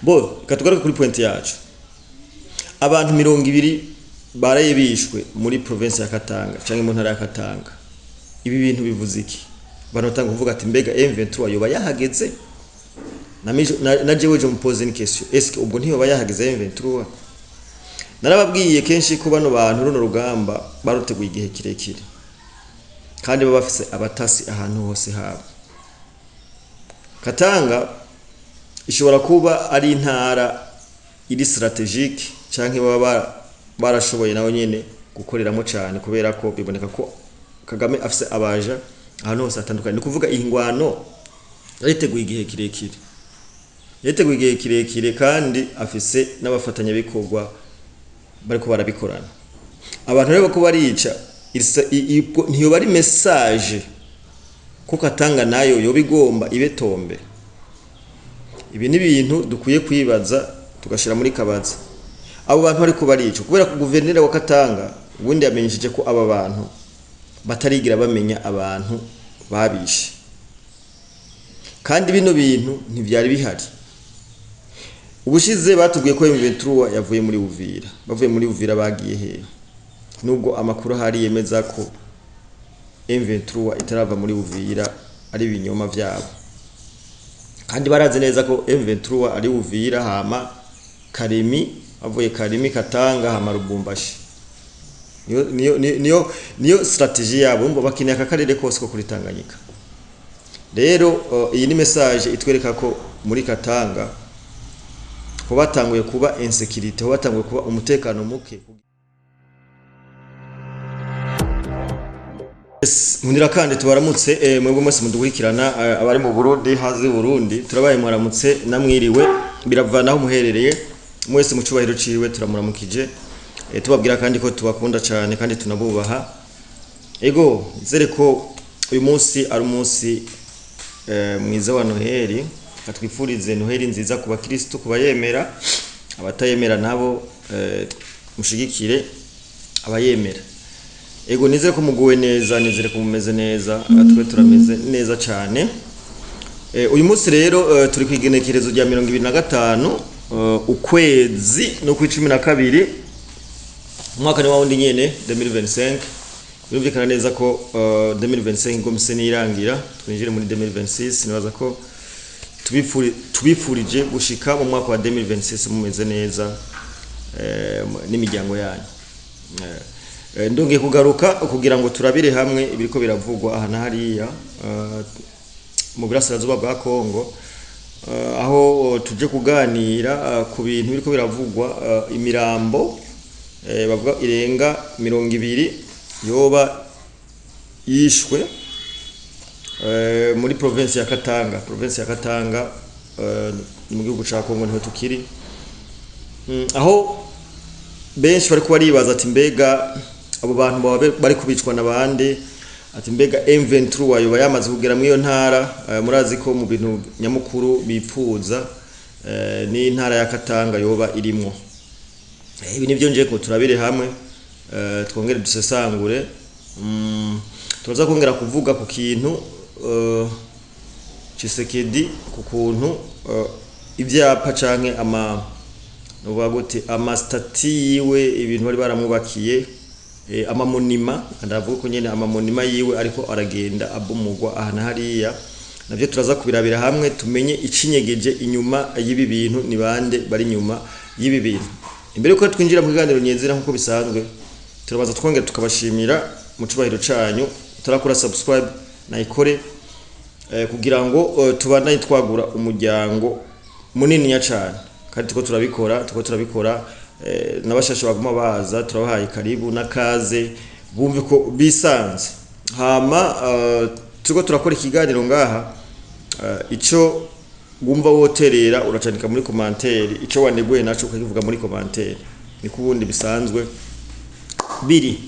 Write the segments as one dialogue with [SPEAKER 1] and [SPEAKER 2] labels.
[SPEAKER 1] bo katugaruka kuri point yacu. Abantu 200 baraye bishwe muri province ya Katanga canke mu ntara ya Katanga. Ibi bintu bivuze iki? Banotanga kuvuga ati mbega M23 yoba yahageze? Na jewe je mpoze ni question. Est-ce que ubwo ntiyoba yahageze M23? Narababwiye kenshi ko bano bantu runo rugamba baruteguye igihe kirekire. Kandi baba bafise abatasi ahantu hose habo. Katanga ishobora kuba ari intara iri strategique canke baba barashoboye nawo nyene gukoreramo cyane kubera ko biboneka ko Kagame afise abaja ahantu hose atandukanye. Ni kuvuga ingwano yariteguye igihe kirekire. Yateguye igihe kirekire kandi afise n'abafatanya bikorwa bariko barabikorana. Abantu rero ko barica ntiyo bari message ko Katanga nayo yo bigomba ibetombe. Ibi ni bintu dukwiye kwibaza tugashira muri kabaza. Abo bantu bariko barica kubera ko guverineri wa Katanga ubundi yamenyesheje ko aba bantu batarigira bamenya abantu babishe. Kandi bino bintu ntivyari bihari. Ubushize batubwiye ko M23 yavuye muri Uvira. Bavuye muri Uvira bagiye he? Nubwo amakuru hari yemeza ko M23 itarava muri Uvira ari binyoma vyabo. Kandi barazi neza ko M23 ari Uvira hama Karemi, avuye Karemi Katanga hama Lubumbashi. Niyo strategy yabo ngo bakinye akakarere kose ko kuri Tanganyika. Rero iyi ni message itwereka ko muri Katanga ko batanguye kuba insecurity, ho batanguye kuba umutekano muke. Munira kandi tubaramutse mwebwe mwese mudukurikirana abari mu Burundi hazi Burundi turabaye mwaramutse namwiriwe biravanaho muherereye mwese mu cubahiro ciwe turamuramukije tubabwira kandi ko tubakunda cyane kandi tunabubaha. Ego zere ko uyu munsi ari umunsi mwiza wa Noheli, katwifurize Noheli nziza ku bakristo kubayemera, abatayemera nabo mushigikire abayemera. Ego nizere ko muguwe neza, nizere ko mumeze neza, twe turameze neza cyane. Uyu munsi rero turi kwigenekerezo rya 2025 ukwezi no ku 12 umwaka ni wawundi nyene 2025. Birumvikana neza ko 2025 ngo mise nirangira twinjire muri 2026. Nibaza ko tubifurije gushika mu mwaka wa 2026 mumeze neza n'imiryango yanyu. Ndonge kugaruka kugira ngo turabire hamwe ibiriko biravugwa aha na hariya mu burasirazuba bwa Kongo, aho tuje kuganira ku bintu biriko biravugwa. Imirambo bavuga irenga 200 yoba yishwe muri province ya Katanga. Province ya Katanga mu gihugu ca Kongo niho tukiri, aho benshi bari kubaribaza ati mbega abo bantu bari kubicwa nabande, ati mbega M23 yoba yamaze kugera mu iyo ntara. Murazi ko mu bintu nyamukuru bipfuza ni ntara ya Katanga yoba irimo. Ibi nivyo nje ko turabire hamwe twongere dusesangure. Tuza kongera kuvuga ku kintu Tshisekedi ku kuntu ivyapa canke nubagote amastati yiwe ibintu bari baramwubakiye amamonima, ndavuga ko nyene amamonima yiwe ariko aragenda abumugwa ahana hariya. Navyo turaza kubirabira hamwe tumenye icinyegeje inyuma y'ibi bintu, ni bande bari inyuma y'ibi bintu. Imbere ko twinjira mu kiganiro nyezera nkuko bisanzwe turabaza twongera tukabashimira mu cubahiro canyu. Turakora subscribe na ikore kugira ngo tubandanye twagura umuryango munini nya cyane, kandi tuko turabikora nabashasha baguma baza turabahaye karibu nakaze bumve ko bisanze. Hama tuko turakora ikiganiro ngaha, ico gumva woterera uracandika muri commentaire, ico waneguye naco ukakivuga muri commentaire, ni kubundi bisanzwe biri.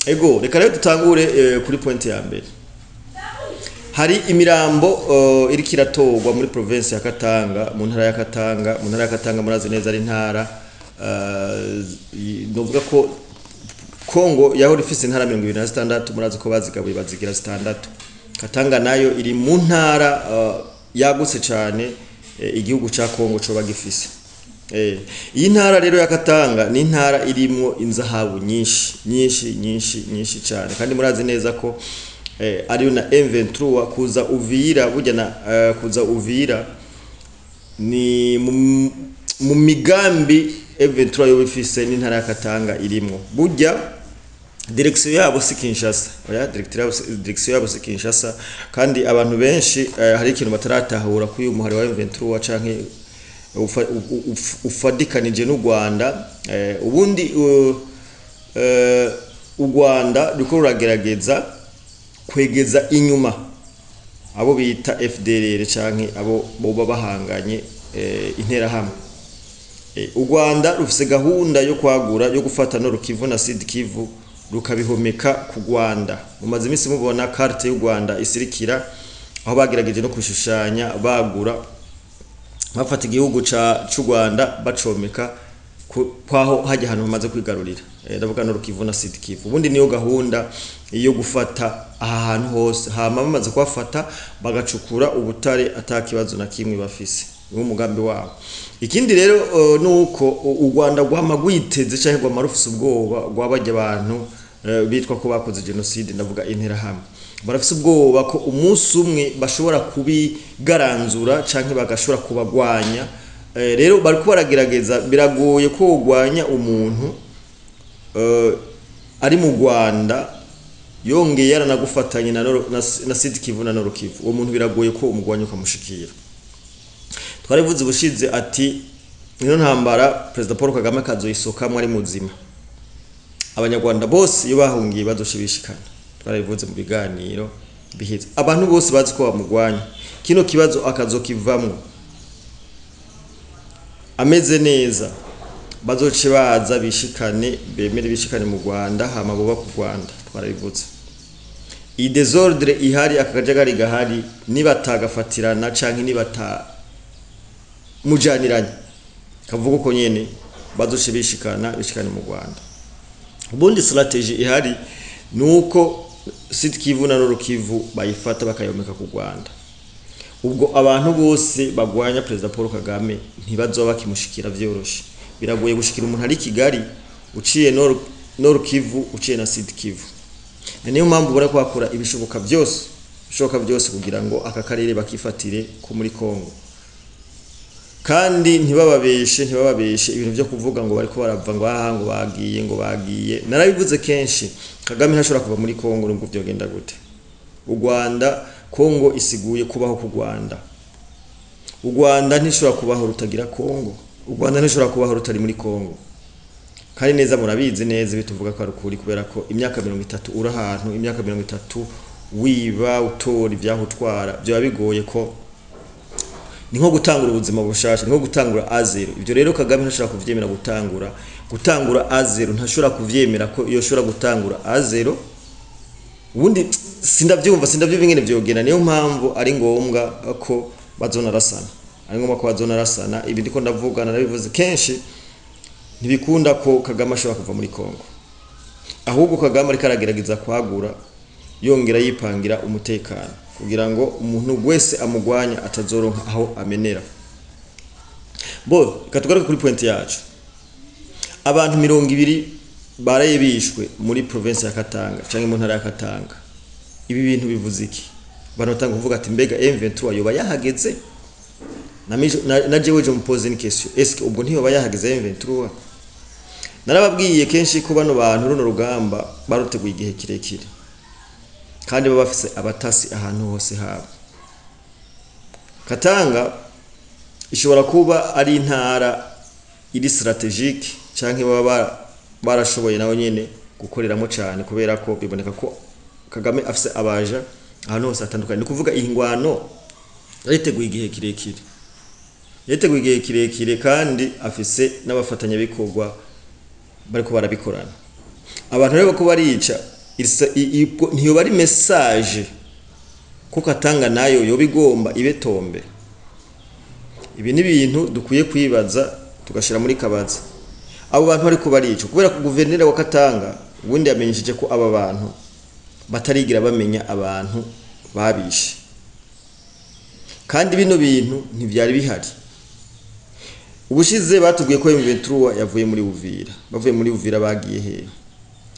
[SPEAKER 1] Ego reka rero dutangure kuri point ya mbere. Hari imirambo iri kiratogwa muri province ya Katanga, mu ntara ya Katanga. Mu ntara ya Katanga murazi neza ari ntara novuga ko Kongo yaho ifise intara 26, murazi ko bazigabuye bazigira 6. Katanga nayo iri mu ntara yagutse cyane igihugu ca Kongo co bagifise. Iyi ntara rero ya Katanga ni intara irimwo inzahabu nyinshi cyane, kandi murazi neza ko ariyo na M23 kuza Uvira burya na kuza Uvira ni mu migambi M23 yo bifise n'intara ya Katanga irimwo. Burya direction yabo si Kinshasa, direction yabo si Kinshasa, kandi abantu benshi hari ikintu bataratahura ku uyu muhari wa M23 canke ufadikanije n'u Rwanda. Ubundi u Rwanda ruko ruragerageza kwegeza inyuma abo bita FDLR canke abo boba bahanganye intera hamwe. U Rwanda rufise gahunda yo kwagura yo gufata no Rukivu na Sud Kivu rukabihomeka ku Rwanda. Mumaze iminsi mubona carte y'u Rwanda isirikira aho bagerageje no kushushanya bagura bafata igihugu c'u Rwanda bacomeka kwaho hajya hano bamaze kwigarurira. Ndavuga no Rukivu na Sud Kivu. Ubundi niyo gahunda iyo gufata aha hantu hose, hama bamaze kwafata bagacukura ubutare atakibazo na kimwe bafise. Ni umugambi wabo. Ikindi rero nuko u Rwanda rwamagwiteze cyangwa rwamarufise ubwoba rwabajya abantu bitwa ko bakoze genocide, ndavuga intera hamwe. Barafise ubwoba ko umunsi umwe bashobora kubigaranzura canke bagashobora kubagwanya. Rero bari kubaragerageza, biragoye ko ugwanya umuntu ari mu Rwanda yongeye yaranagufatanye na Sud Kivu na Rukivu. Uwo muntu biragoye ko umugwanya ukamushikira. Twarivuze bushize ati nino ntambara President Paul Kagame kazoyisokamwe ari muzima. Abanyarwanda bose iyo bahungiye bazoshibishikana. Twarivuze mu biganiro bihize. Abantu bose bazi ko bamugwanya. Kino kibazo akazokivamwe ameze neza, bazoce baza bishikane, bemere bishikane mu Rwanda, hama boba ku Rwanda. Twarivuze i desordre ihari, akajagari gahari, nibatagafatirana canke nibata mujaniranye kavuga uko nyene bazoce bishikane mu Rwanda. Ubundi strategy ihari nuko Sud Kivu na Rukivu bayifata bakayomeka ku Rwanda. Ubwo abantu bose bagwanya President Paul Kagame ntibazoba bakimushikira vyoroshe. Biragoye gushikira umuntu ari Kigali uciye no Rukivu uciye na Sud Kivu. Niyo mpamvu bora kwakora ibishoboka byose kugira ngo aka karere bakifatire ko muri Kongo. Kandi ntibababeshe ibintu byo kuvuga ngo bari ko barava ngo bagiye. Narabivuze kenshi, Kagame ntashobora kuva muri Kongo n'ubwo byogenda gute. U Rwanda, Kongo isiguye kubaho ku Rwanda. U Rwanda ntishobora kubaho rutagira Kongo. U Rwanda ntishobora kubaho rutari muri Kongo. Kandi neza murabizi neza bituvuga ko ari ukuri, kubera ko imyaka 30 uri ahantu, imyaka 30 wiba utora ivyahutwara, byo bigoye ko ni nko gutangura ubuzima bushasha, ni nko gutangura azero. Ibyo rero Kagame ntashobora kuvyemera gutangura azero, ntashobora kuvyemera ko iyo shobora gutangura azero. Ubundi sindavyumva ingene vyogena. Niyo mpamvu ari ngombwa ko bazonarasana. Ibi ndiko ndavuga narabivuze kenshi, ntibikunda ko Kagame ashobora kuva muri Kongo. Ahubwo Kagame ari karagerageza kwagura, yongera yipangira umutekano kugira ngo umuntu wese amugwanya atazoronka aho amenera. Katugaruka kuri point yacu. Abantu 200 baraye bishwe muri province ya Katanga canke mu ntara ya Katanga. Ibi bintu bivuze iki? Banotanga kuvuga ati mbega M23 yoba yahageze? Na jewe je mpoze ni question. Est-ce que ubwo ntiyoba yahageze M23? Narababwiye kenshi ko bano bantu runo rugamba baruteguye igihe kirekire. Kandi baba bafise abatasi ahantu hose habo. Katanga ishobora kuba ari intara iri strategique canke baba barashoboye nawe nyene gukoreramo cyane, kubera ko biboneka ko Kagame afise abaja ahantu hose atandukanye. Ni kuvuga ingwano yariteguye igihe kirekire, kandi afise n'abafatanya bikorwa bariko barabikorana. Abantu rero ko barica ntiyo bari message ko Katanga nayo yo bigomba ibetombe. Ibi ni ibintu dukwiye kwibaza tugashira muri kabaza. Abo bantu bari ko barica kubera ko guverineri wa Katanga ubundi yamenyesheje ko aba bantu batarigira bamenya abantu babishe. kandi bino bintu ntivyari bihari. Ubushize batubwiye ko M23 yavuye muri Uvira, bavuye muri Uvira bagiye he?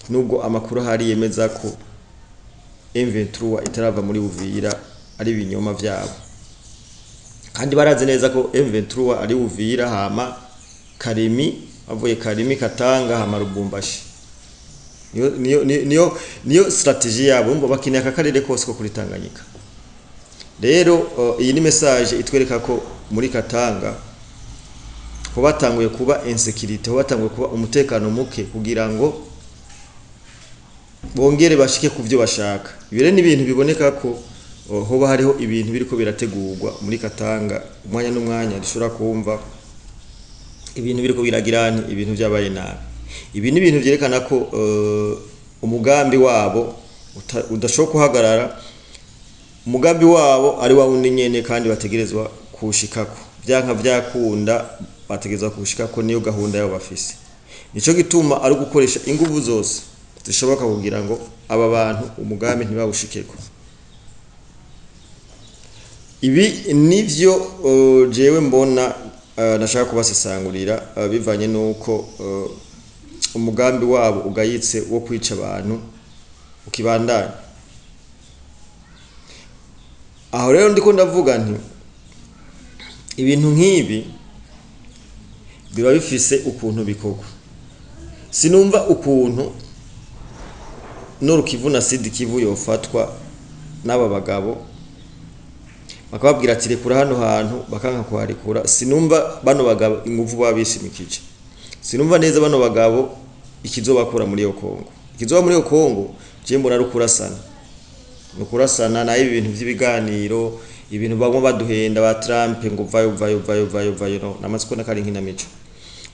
[SPEAKER 1] Nubwo amakuru hari yemeza ko M23 itarava muri Uvira ari ibinyoma vyabo, kandi barazi neza ko M23 ari Uvira hama Karemi, bavuye Karemi Katanga hama Lubumbashi. Niyo strategy yabo, mbo bakinye akakarere kose ko kuri Tanganyika. Rero iyi ni message itwereka ko muri Katanga ho batanguye kuba insecurity, ho batanguye kuba umutekano muke kugira ngo bongere bashike ku byo bashaka. Ibire ni ibintu biboneka ko hoba hariho ibintu biriko birategurwa muri Katanga, umwanya n'umwanya dushobora kumva ibintu biriko biragirana, ibintu byabaye nabi. Ibi ni ibintu byerekana ko umugambi wabo udashoka kuhagarara, umugambi wabo ari wa wundi nyene kandi bategerezwa kushikako, byanka byakunda bategerezwa kushikako, niyo gahunda yabo bafise. Nico gituma ari gukoresha inguvu zose zishoboka kugira ngo aba bantu umugambi ntibawushikeko. Ibi nivyo jewe mbona nashaka kubasesangurira bivanye nuko umugambi wabo ugayitse wo kwica abantu ukibandanya. Aho rero ndiko ndavuga nti ibintu nk'ibi biba bifise ukuntu bikorwa. Sinumva ukuntu Nord Kivu na Sud Kivu yofatwa n'aba bagabo bakababwira ati rekura hano hantu bakanka kuharekura. Sinumva bano bagabo inguvu babishimikije. Sinumva neza bano bagabo ikizobakura muri yo Kongo. Ikizoba muri yo Kongo je mbona ari kurasana. Nukurasana na ibintu by'ibiganiro, ibintu bagomba baduhenda ba Trump ngo vayo no namatsiko nakari nkina mico.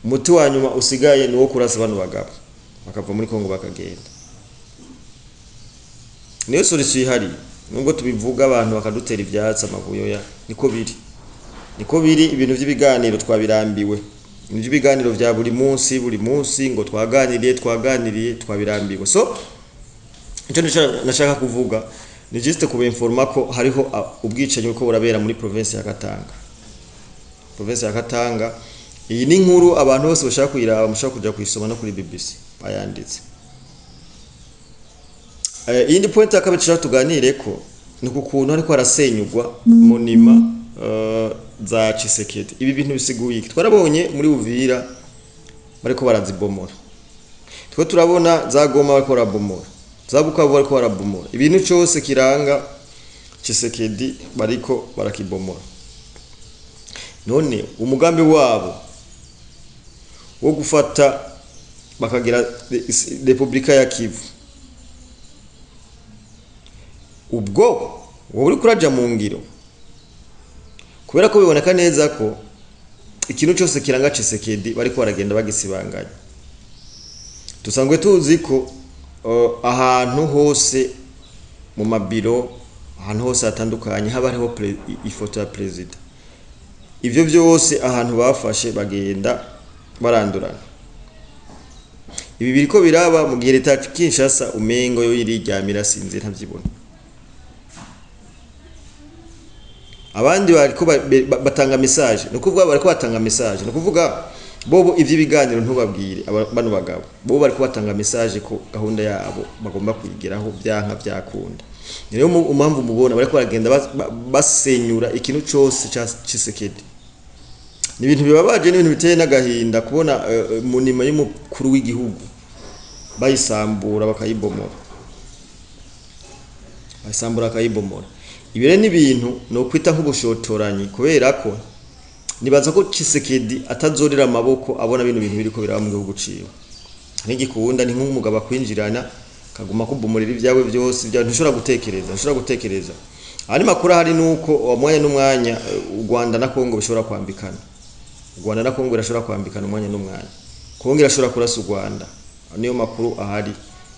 [SPEAKER 1] Umuti wa nyuma usigaye ni wo kurasa bano bagabo bakava muri Kongo bakagenda. Niyo solution ihari. Nubwo tubivuga abantu bakadutera ivyatsi amavuyo ya niko biri ibintu by'ibiganiro twabirambiwe. Ibintu by'ibiganiro vya buri munsi ngo twaganiriye twabirambiwe. So icyo nashaka kuvuga ni juste kubenforma ko hariho ubwicanyi uko burabera muri province ya Katanga. Province ya Katanga iyi ni nkuru abantu bose bashaka kuyiraba, mushaka kuja kuyisoma no kuri BBC bayanditse. Indi point akabicira tuganire ko ni kukuntu ariko arasenyugwa monima za Tshisekedi. Ibi bintu bisiguye twarabonye muri Uvira bariko barazibomora, twe turabona za Goma bariko barabomora, za Bukavu bariko barabomora. Ibintu cyose kiranga Tshisekedi bariko barakibomora. None umugambi wabo wo gufata bakagira Republika ya Kivu, ubwo wowe uri kuraja mu ngiro, kubera ko biboneka neza ko ikintu cyose kiranga Tshisekedi bariko baragenda bagisibanganya. Tusangwe tuzi ko ahantu hose mu mabiro, ahantu hose hatandukanye haba hariho ifoto ya president. Ivyo byose ahantu bafashe bagenda barandurana. Ibi biriko biraba mu gihe leta Kinshasa umengo yo iriryamira sinzi ntavyibona. Abandi bariko batanga message, no kuvuga bariko batanga message, no kuvuga bobo ivy'ibiganiro ntubabwire bano bagabo. Bobo bariko batanga message ko gahunda yabo bagomba kuyigeraho byanka byakunda. Niyo umamvu mubona bariko baragenda basenyura ikintu cyose cya Tshisekedi. Ni ibintu bibabaje, ni ibintu biteye n'agahinda kubona munima y'umukuru w'igihugu bayisambura bakayibomora. Bayisambura bakayibomora. Ibire ni ibintu no kwita nk'ubushotoranyi, kubera ko nibaza ko Tshisekedi atazorera amaboko abona bino bintu biriko biraba mu gihugu ciwe. N'igikunda ni nk'umugabo kwinjirana kaguma kubomorera ibyawe byose bya ntushobora gutekereza. Ari makuru hari nuko umwanya n'umwanya u Rwanda na Kongo bishobora kwambikana. U Rwanda na Kongo birashobora kwambikana umwanya n'umwanya. Kongo irashobora kurasa u Rwanda. Niyo makuru ahari.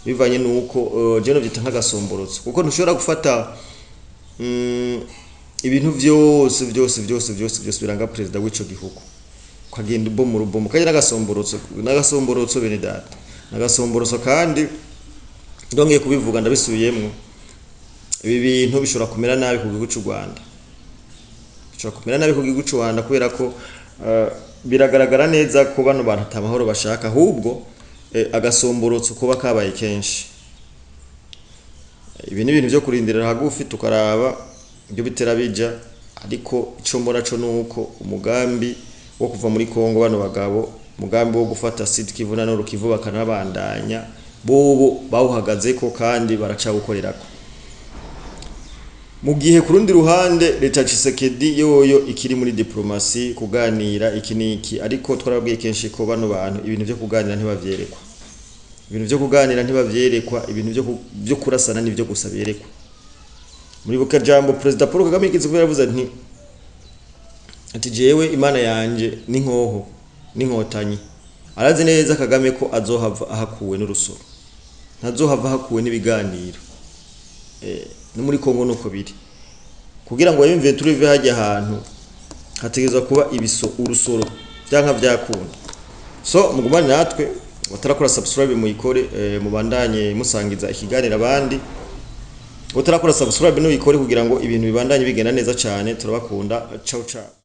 [SPEAKER 1] Bivanye nuko je no byita nk'agasomborotso. Kuko ntushobora gufata ibintu byose biranga president w'ico gihugu. Ukagenda ubomora kaje n'agasomborotso bene data. N'agasomborotso kandi ndongeye kubivuga ndabisubiyemwo. Ibi bintu bishobora kumera nabi ku gihugu cy'u Rwanda. cyo kumera nabi ku gihugu cy'u Rwanda kubera ko biragaragara neza ko bano bantu atamahoro bashaka ahubwo agasomborotso kuba kabaye kenshi. Ibi ni ibintu byo kurindirira hagufi tukaraba ibyo bitera bija, ariko ico mbona co nuko umugambi wo kuva muri Kongo bano bagabo, umugambi wo gufata Sud Kivu na Nord Kivu bakanabandanya bobo bawuhagaze ko kandi baracawukorerako. Mu gihe kurundi ruhande leta Tshisekedi yoyo ikiri muri diplomasi kuganira iki niki, ariko twarabwiye kenshi ko bano bantu ibintu byo kuganira ntibavyerekwa. Ibintu byo kuganira ntibavyerekwa, ibintu byo kurasana n'ibyo gusa berekwa. Muri buka jambo President Paul Kagame yikize kuba yavuze ati jewe Imana yanje n'inkoho n'inkotanyi. Arazi neza Kagame ko azohava ahakuwe n'urusoro, ntazohava ahakuwe n'ibiganiro. No muri Kongo nuko biri, kugira ngo yumve turive hajya ahantu hategezwa kuba urusoro byanka byakunda. So mugumane natwe, batarakora subscribe muyikore, mubandanye musangiza ikiganiro abandi. Batarakora subscribe no yikore kugira ngo ibintu bibandanye bigenda neza cyane. Turabakunda, ciao ciao.